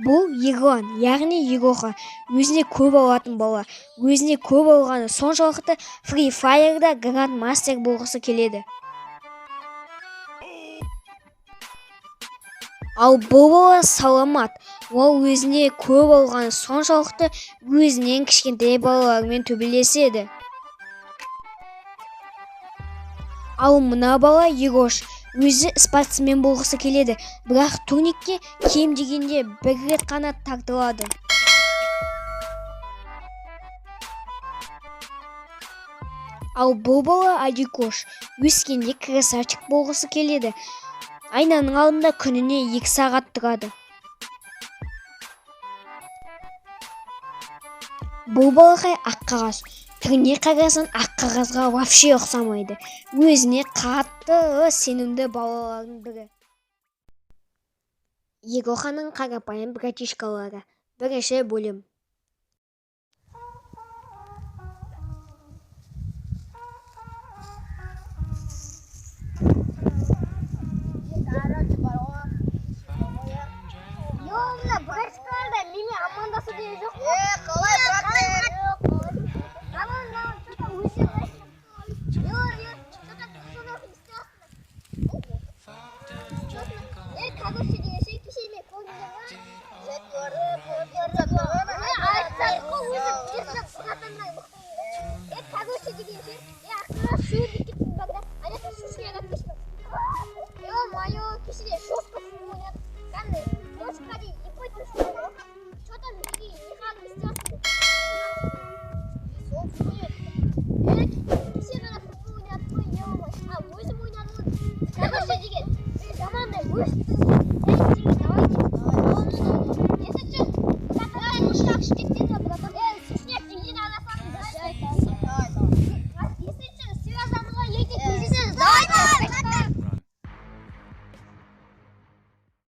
Бұл Ерлан, яғни Егорға, өзіне көп алатын бала. Өзіне көп алғаны соншалықты Free Fire'да Grand Master болғысы келеді. Ал бұл бала Саламат. Ол өзіне көп алғаны соншалықты өзінен кішкентай балалармен төбелеседі. Ал мына бала Ерош. Өзі спортсмен болғысы келеді, бірақ турникке кем дегенде бір рет қана тартылады. Ал бұл бала Адикош. Өскенде красавчик болғысы келеді. Айнаның алдында күніне 2 сағат тұрады. Бұл балақай аққағаз. Түріне қарасын аққағазға вообще ұқсамайды. Өзіне қатты сенімді балалардың бірі. Егорханың қарапайым братишкалары. Бірінші бөлім. Мына братишкаларда менімен амандасу деген жоқ. Қалай брат? Короче,